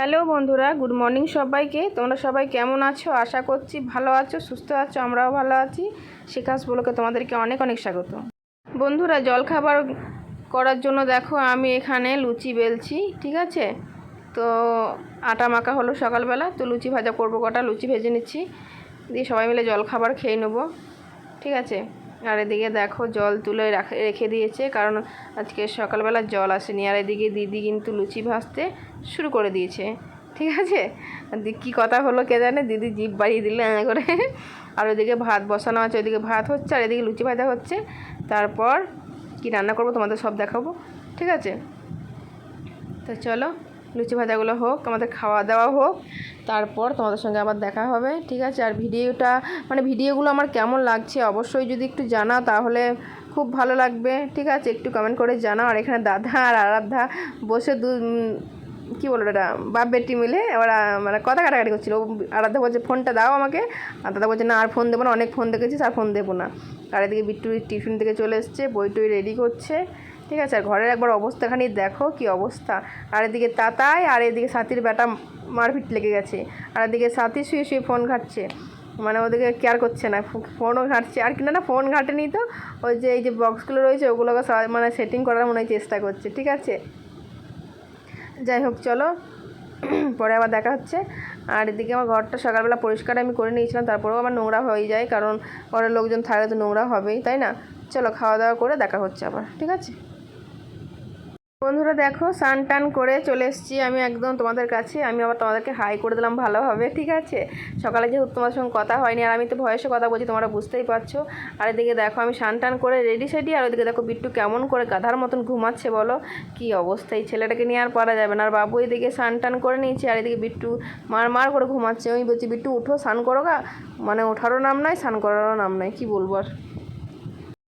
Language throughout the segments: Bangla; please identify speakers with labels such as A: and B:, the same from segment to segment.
A: হ্যালো বন্ধুরা, গুড মর্নিং সবাইকে। তোমরা সবাই কেমন আছো? আশা করছি ভালো আছো, সুস্থ আছো। আমরাও ভালো আছি। শিখাস ব্লগে তোমাদেরকে অনেক অনেক স্বাগত। বন্ধুরা, জলখাবার করার জন্য দেখো আমি এখানে লুচি বেলছি, ঠিক আছে। তো আটা মাখা হলো সকালবেলা, তো লুচি ভাজা করবো। কটা লুচি ভেজে নিচ্ছি, দিয়ে সবাই মিলে জলখাবার খেয়ে নেবো, ঠিক আছে। আর এদিকে দেখো জল তুলে রেখে দিয়েছে, কারণ আজকে সকালবেলা জল আসেনি। আর এদিকে দিদি কিন্তু লুচি ভাজতে শুরু করে দিয়েছে, ঠিক আছে। কী কথা হলো কে জানে, দিদি জিভ বাড়িয়ে দিলে করে। আর ওইদিকে ভাত বসানো আছে, ওইদিকে ভাত হচ্ছে আর এদিকে লুচি ভাজা হচ্ছে। তারপর কি রান্না করবো তোমাদের সব দেখাবো, ঠিক আছে। তো চলো লুচি ভাজাগুলো হোক, আমাদের খাওয়া দাওয়া হোক, তারপর তোমাদের সঙ্গে আবার দেখা হবে, ঠিক আছে। আর ভিডিওগুলো আমার কেমন লাগছে অবশ্যই যদি একটু জানাও তাহলে খুব ভালো লাগবে, ঠিক আছে। একটু কমেন্ট করে জানাও। আর এখানে দাদা আর আরাধ্যা বসে কী বলো এটা, বাপ বেটি মিলে ওরা মানে কথা কাটাকাটি করছিলো। আরাধ্যা বলছে ফোনটা দাও আমাকে, আর দাদা বলছে না আর ফোন দেবো না, অনেক ফোন দেখেছিস আর ফোন দেবো না। আর এদিকে বিট্টু টিফিন থেকে চলে এসছে, বই টই রেডি করছে, ঠিক আছে। আর ঘরের একবার অবস্থাখানি দেখো কি অবস্থা। আর এদিকে তাতাই আর এদিকে সাথীর বেটা মারপিট লেগে গেছে। আর এদিকে সাথী শুয়ে শুয়ে ফোন ঘাটছে, মানে ওদেরকে কেয়ার করছে না, ফোনও ঘাটছে। আর কিনা না ফোন ঘাটেনি তো, ওই যে এই যে বক্সগুলো রয়েছে ওগুলোকে মানে সেটিং করার মনে হয় চেষ্টা করছে, ঠিক আছে। যাই হোক চলো, পরে আবার দেখা হচ্ছে। আর এদিকে আমার ঘরটা সকালবেলা পরিষ্কার আমি করে নিয়েছিলাম, তারপরেও আবার নোংরা হয়ে যায়, কারণ ঘরের লোকজন থাকলে তো নোংরা হবেই, তাই না। চলো খাওয়া দাওয়া করে দেখা হচ্ছে আবার, ঠিক আছে। বন্ধুরা দেখো স্নান টান করে চলে এসেছি আমি একদম তোমাদের কাছে। আমি আবার তোমাদেরকে হাই করে দিলাম ভালোভাবে, ঠিক আছে। সকালে যেহেতু তোমার সঙ্গে কথা হয়নি, আর আমি তো ভয়েসে কথা বলছি, তোমরা বুঝতেই পারছো। আর এদিকে দেখো আমি স্নান টান করে রেডি সেডি, আর ওইদিকে দেখো বিট্টু কেমন করে গাধার মতন ঘুমাচ্ছে বলো, কি অবস্থা। এই ছেলেটাকে নিয়ে আর পারা যাবে না। আর বাবু এদিকে স্নান টান করে নিয়েছে, আর এদিকে বিট্টু মার করে ঘুমাচ্ছে। আমি বলছি বিট্টু উঠো, স্নান করো গা, মানে ওঠারও নাম নাই, স্নান করারও নাম নাই, কি বলবো আর।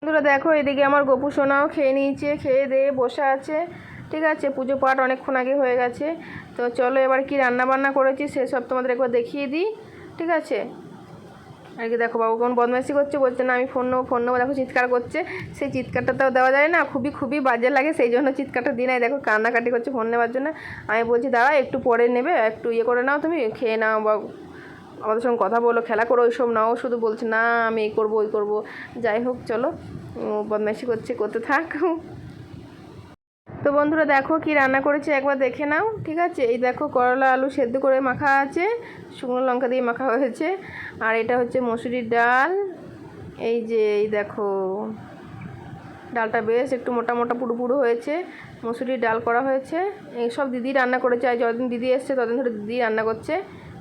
A: বন্ধুরা দেখো এদিকে আমার গপু সোনাও খেয়ে নিয়েছে, খেয়ে দিয়ে বসে আছে, ঠিক আছে। পুজো পাঠ অনেকক্ষণ আগে হয়ে গেছে। তো চলো এবার কি রান্না বান্না করেছি সেসব তোমাদের একবার দেখিয়ে দিই, ঠিক আছে। আর কি দেখো বাবু কেমন বদমাইশি করছে, বলছে না আমি ফোন নেবো। দেখো চিৎকার করছে, সেই চিৎকারটাও দেওয়া যায় না, খুবই খুবই বাজে লাগে, সেই জন্য চিৎকারটা দিই নাই। দেখো কান্নাকাটি করছে ফোন নেওয়ার জন্য। আমি বলছি দাঁড়া একটু পরে নেবে, একটু ইয়ে করে নাও, তুমি খেয়ে নাও বা আমাদের সঙ্গে কথা বলো, খেলা করো, ওইসব নাও। শুধু বলছে না আমি এই করবো ওই করবো। যাই হোক চলো, বদমাইশি করতে থাক। তো বন্ধুরা দেখো কি রান্না করেছি একবার দেখে নাও, ঠিক আছে। এই দেখো করলা আলু সেদ্ধ করে মাখা আছে, শুকনো লঙ্কা দিয়ে মাখা হয়েছে। আর এটা হচ্ছে মসুরির ডাল। এই দেখো ডালটা বেশ একটু মোটা মোটা পুরো পুরো হয়েছে, মসুরির ডাল করা হয়েছে। এই সব দিদি রান্না করেছে, আর যতদিন দিদি এসছে ততদিন ধরে দিদি রান্না করছে,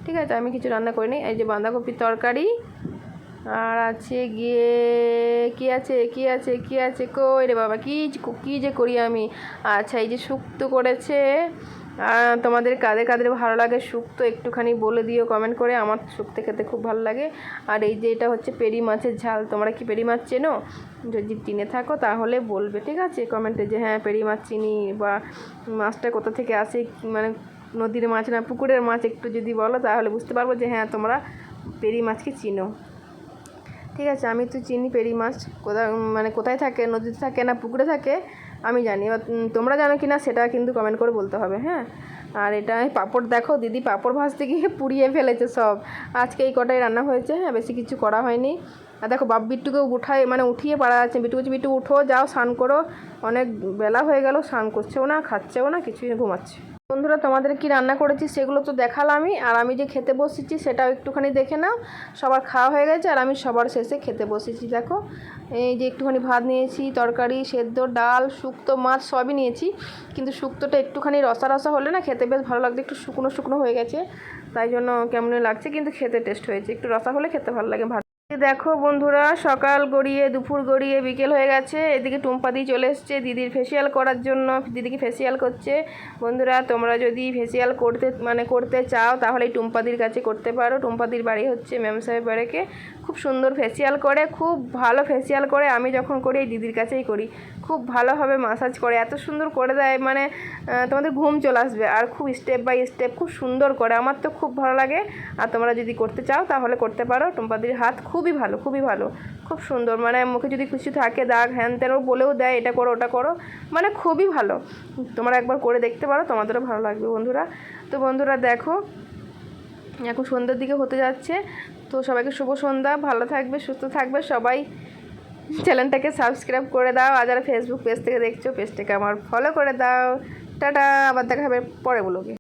A: ঠিক আছে। আমি কিছু রান্না করিনি। এই যে বাঁধাকপির তরকারি, আর আছে গিয়ে কি আছে কই রে বাবা, কি যে করি আমি। আচ্ছা এই যে শুক্তো করেছে। তোমাদের কাদের ভালো লাগে শুক্তো একটুখানি বলে দিও কমেন্ট করে, আমার শুক্তো খেতে খুব ভালো লাগে। আর এই যে এটা হচ্ছে পেরি মাছের ঝাল। তোমরা কি পেরি মাছ চেনো? যদি চিনে থাকো তাহলে বলবে, ঠিক আছে, কমেন্টে যে হ্যাঁ পেরি মাছ চিনি, বা মাছটা কোথা থেকে আসে, মানে নদীর মাছ না পুকুরের মাছ, একটু যদি বলো তাহলে বুঝতে পারবো যে হ্যাঁ তোমরা পেরি মাছকে চিনো, ঠিক আছে। আমি তো চিনি পেরি মাছ কোথায় থাকে, নদীতে থাকে না পুকুরে থাকে আমি জানি, এবার তোমরা জানো কি না সেটা কিন্তু কমেন্ট করে বলতে হবে, হ্যাঁ। আর এটা পাঁপড় দেখো, দিদি পাঁপড় ভাজতে গিয়ে পুড়িয়ে ফেলেছে সব। আজকে এই কটাই রান্না হয়েছে, হ্যাঁ বেশি কিছু করা হয়নি। আর দেখো বিট্টুকে উঠিয়ে পাড়া যাচ্ছে। বিট্টু বলছে বিট্টু উঠো, যাও স্নান করো, অনেক বেলা হয়ে গেল, স্নান করছেও না খাচ্ছেও না কিছুই, ঘুমাচ্ছে। বন্ধুরা তোমাদের কি রান্না করেছি সেগুলো তো দেখালামই, আর আমি যে খেতে বসেছি সেটাও একটুখানি দেখে নাও। সবার খাওয়া হয়ে গেছে আর আমি সবার শেষে খেতে বসেছি। দেখো এই যে একটুখানি ভাত নিয়েছি, তরকারি সেদ্ধ, ডাল, শুক্তো, মাছ সবই নিয়েছি। কিন্তু শুক্তোটা একটুখানি রসা রসা হলে না খেতে বেশ ভালো লাগছে, একটু শুকনো শুকনো হয়ে গেছে তাই জন্য কেমন লাগছে, কিন্তু খেতে টেস্ট হয়েছে। একটু রসা হলে খেতে ভালো লাগে ভাত। দেখো বন্ধুরা সকাল গড়িয়ে দুপুর গড়িয়ে বিকেল হয়ে গেছে। এদিকে টুম্পাদি চলে এসছে দিদির ফেসিয়াল করার জন্য, দিদিকে ফেসিয়াল করছে। বন্ধুরা তোমরা যদি ফেসিয়াল করতে চাও তাহলে এই টুম্পাদির কাছে করতে পারো। টুম্পাদির বাড়ি হচ্ছে ম্যাম সাহেব বাড়িকে খুব সুন্দর ফেসিয়াল করে, খুব ভালো ফেসিয়াল করে। আমি যখন করি এই দিদির কাছেই করি, খুব ভালোভাবে ম্যাসাজ করে, এত সুন্দর করে দেয় মানে তোমাদের ঘুম চলে আসবে। আর খুব স্টেপ বাই স্টেপ খুব সুন্দর করে, আমার তো খুব ভালো লাগে। আর তোমরা যদি করতে চাও তাহলে করতে পারো। টুম্পাদির হাত খুবই ভালো, খুবই ভালো, খুব সুন্দর। মানে মুখে যদি কিছু থাকে দাগ হ্যান ত্যান ও বলেও দেয় এটা করো ওটা করো, মানে খুবই ভালো। তোমরা একবার করে দেখতে পারো, তোমাদেরও ভালো লাগবে বন্ধুরা। তো বন্ধুরা দেখো এখন সন্ধ্যের দিকে হতে যাচ্ছে। তো সবাইকে শুভ সন্ধ্যা, ভালো থাকবে, সুস্থ থাকবে সবাই। চ্যানেলটাকে সাবস্ক্রাইব করে দাও, আর যারা ফেসবুক পেজ থেকে দেখছো পেজটাকে আমার ফলো করে দাও। টাটা, আবার দেখা হবে পরে ব্লগে।